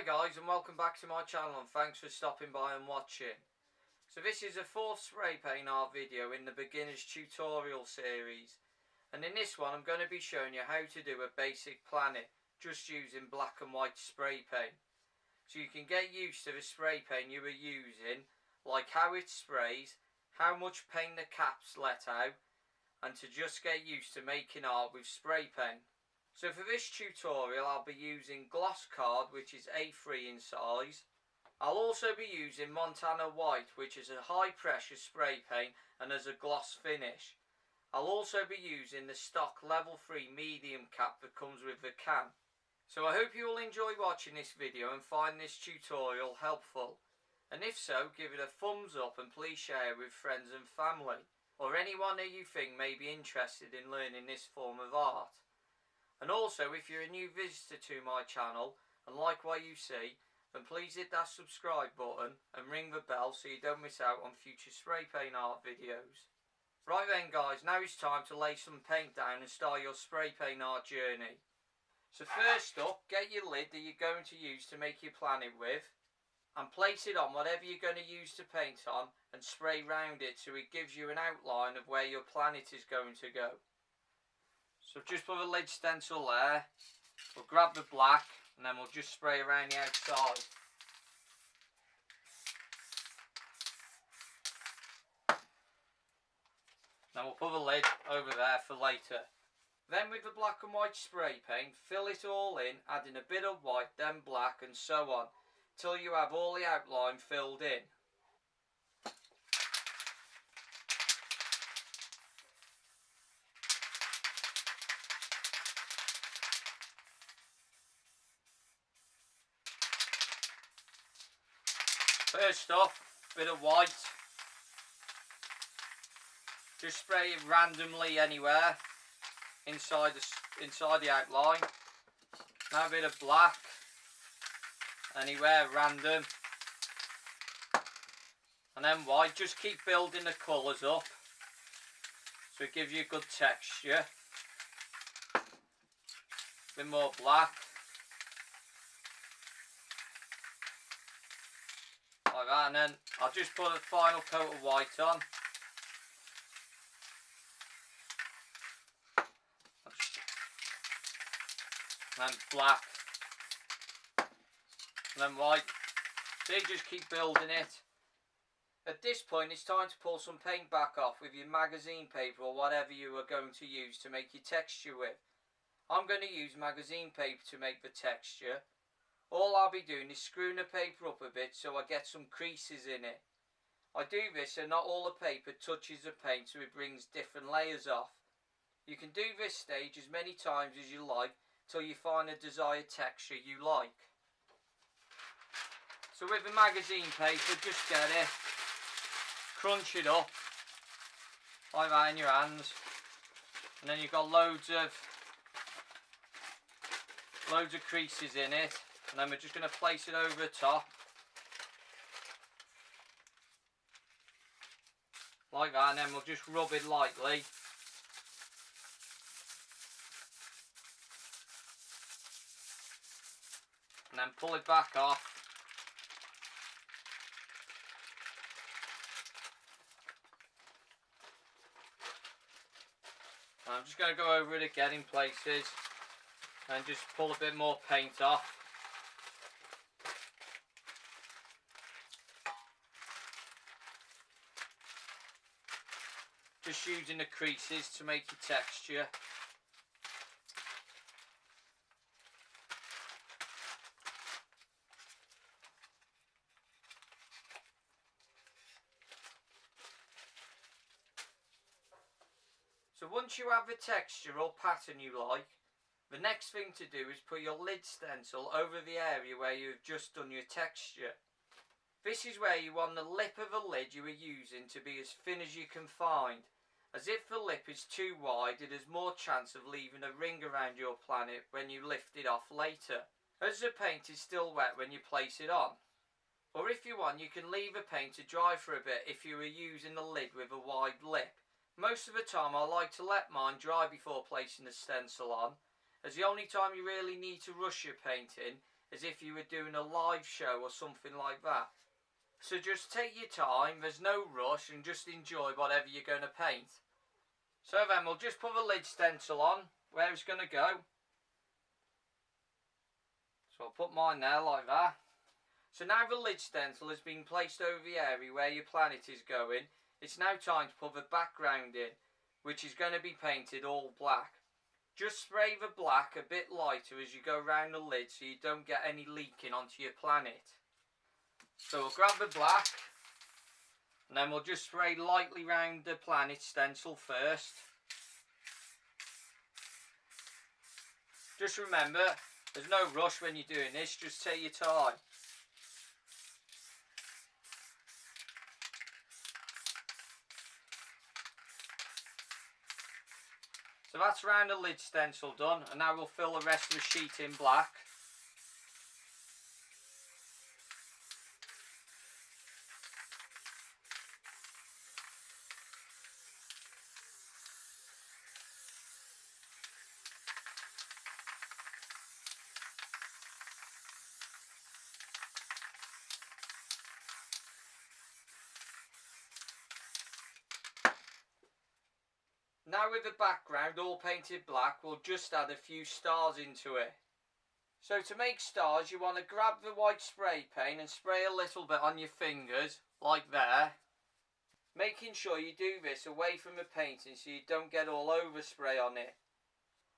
Hi guys, and welcome back to my channel, and thanks for stopping by and watching. So this is a fourth spray paint art video in the beginner's tutorial series, and in this one I'm going to be showing you how to do a basic planet just using black and white spray paint. So you can get used to the spray paint you were using, like how it sprays, how much paint the caps let out, and to just get used to making art with spray paint. So for this tutorial I'll be using gloss card, which is A3 in size. I'll also be using Montana White, which is a high pressure spray paint and has a gloss finish. I'll also be using the stock level 3 medium cap that comes with the can. So I hope you will enjoy watching this video and find this tutorial helpful. And if so, give it a thumbs up and please share it with friends and family, or anyone who you think may be interested in learning this form of art. And also, if you're a new visitor to my channel and like what you see, then please hit that subscribe button and ring the bell so you don't miss out on future spray paint art videos. Right then guys, now it's time to lay some paint down and start your spray paint art journey. So first up, get your lid that you're going to use to make your planet with, and place it on whatever you're going to use to paint on and spray round it so it gives you an outline of where your planet is going to go. So just put the lid stencil there, we'll grab the black and then we'll just spray around the outside. Then we'll put the lid over there for later. Then with the black and white spray paint, fill it all in, adding a bit of white, then black, and so on, till you have all the outline filled in. First off, bit of white. Just spray it randomly anywhere inside the outline. Now a bit of black, anywhere random, and then white. Just keep building the colours up so it gives you a good texture. A bit more black. Like that, and then I'll just put a final coat of white on. And then black. And then white. So you just keep building it. At this point it's time to pull some paint back off with your magazine paper or whatever you are going to use to make your texture with. I'm going to use magazine paper to make the texture. All I'll be doing is screwing the paper up a bit so I get some creases in it. I do this so not all the paper touches the paint, so it brings different layers off. You can do this stage as many times as you like till you find a desired texture you like. So with the magazine paper, just get it, crunch it up like that in your hands, and then you've got loads of creases in it. And then we're just going to place it over the top. Like that, and then we'll just rub it lightly. And then pull it back off. And I'm just going to go over it again in places and just pull a bit more paint off. Just using the creases to make your texture. So once you have the texture or pattern you like, the next thing to do is put your lid stencil over the area where you've just done your texture. This is where you want the lip of the lid you are using to be as thin as you can find, as if the lip is too wide it has more chance of leaving a ring around your planet when you lift it off later, as the paint is still wet when you place it on. Or if you want, you can leave the paint to dry for a bit if you are using the lid with a wide lip. Most of the time I like to let mine dry before placing the stencil on, as the only time you really need to rush your paint in as if you were doing a live show or something like that. So just take your time, there's no rush, and just enjoy whatever you're going to paint. So then we'll just put the lid stencil on where it's going to go. So I'll put mine there like that. So now the lid stencil has been placed over the area where your planet is going, it's now time to put the background in, which is going to be painted all black. Just spray the black a bit lighter as you go around the lid so you don't get any leaking onto your planet. So we'll grab the black and then we'll just spray lightly round the planet stencil first. Just remember, there's no rush when you're doing this, just take your time. So that's round the lid stencil done, and now we'll fill the rest of the sheet in black. Now with the background all painted black, we'll just add a few stars into it. So to make stars, you want to grab the white spray paint and spray a little bit on your fingers, like there. Making sure you do this away from the painting so you don't get all over spray on it.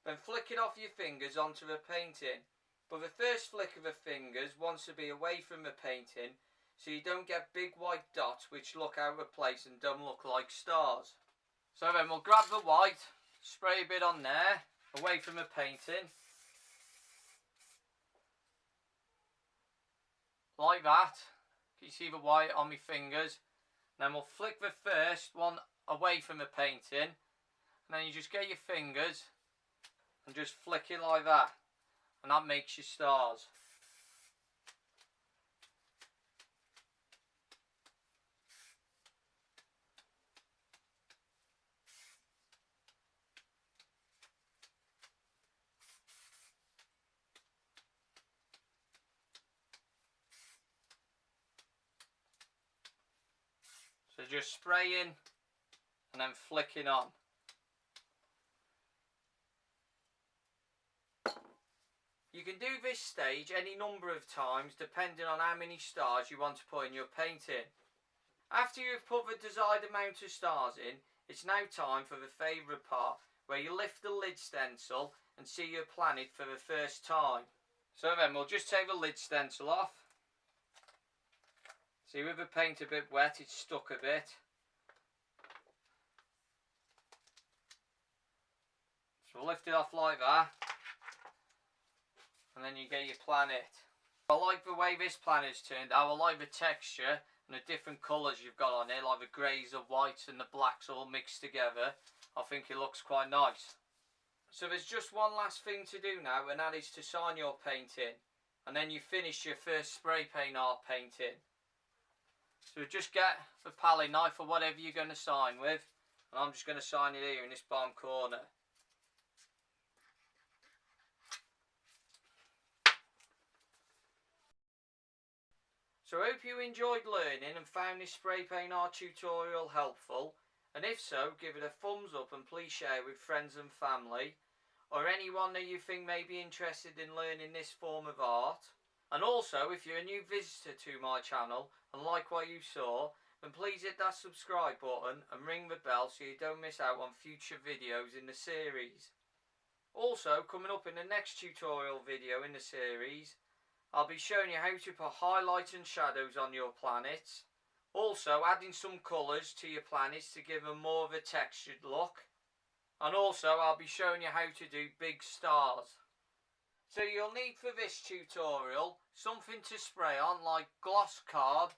Then flick it off your fingers onto the painting. But the first flick of the fingers wants to be away from the painting so you don't get big white dots which look out of place and don't look like stars. So then we'll grab the white, spray a bit on there, away from the painting. Like that. Can you see the white on my fingers? And then we'll flick the first one away from the painting. And then you just get your fingers and just flick it like that. And that makes your stars. So just spraying and then flicking on. You can do this stage any number of times depending on how many stars you want to put in your painting. After you've put the desired amount of stars in, it's now time for the favourite part, where you lift the lid stencil and see your planet for the first time. So then we'll just take the lid stencil off. See, with the paint a bit wet, it's stuck a bit. So we'll lift it off like that. And then you get your planet. I like the way this planet's turned out. I like the texture and the different colours you've got on it, like the greys, the whites and the blacks all mixed together. I think it looks quite nice. So there's just one last thing to do now, and that is to sign your painting. And then you finish your first spray paint art painting. So just get the palette knife or whatever you're going to sign with, and I'm just going to sign it here in this bottom corner. So I hope you enjoyed learning and found this spray paint art tutorial helpful, and if so, give it a thumbs up and please share with friends and family, or anyone that you think may be interested in learning this form of art. And also, if you're a new visitor to my channel and like what you saw, then please hit that subscribe button and ring the bell so you don't miss out on future videos in the series. Also, coming up in the next tutorial video in the series, I'll be showing you how to put highlights and shadows on your planets. Also, adding some colours to your planets to give them more of a textured look. And also, I'll be showing you how to do big stars. So you'll need for this tutorial something to spray on, like gloss card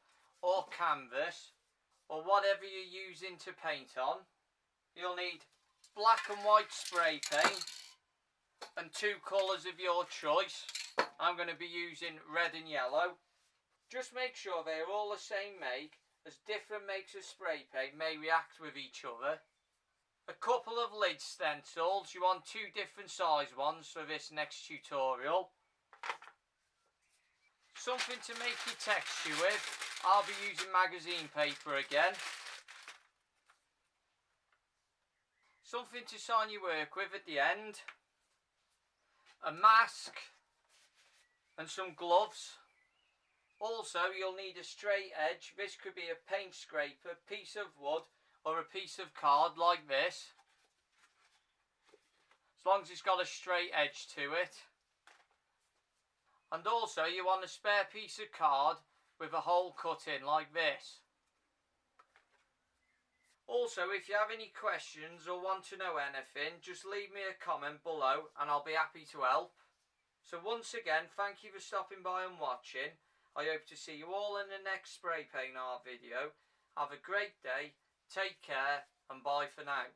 or canvas or whatever you're using to paint on. You'll need black and white spray paint and two colours of your choice. I'm going to be using red and yellow. Just make sure they're all the same make, as different makes of spray paint may react with each other. A couple of lid stencils. You want two different size ones for this next tutorial. Something to make your texture with. I'll be using magazine paper again. Something to sign your work with at the end. A mask and some gloves. Also, you'll need a straight edge. This could be a paint scraper, piece of wood, or a piece of card like this. As long as it's got a straight edge to it. And also, you want a spare piece of card with a hole cut in like this. Also, if you have any questions or want to know anything, just leave me a comment below and I'll be happy to help. So once again, thank you for stopping by and watching. I hope to see you all in the next spray paint art video. Have a great day, take care and bye for now.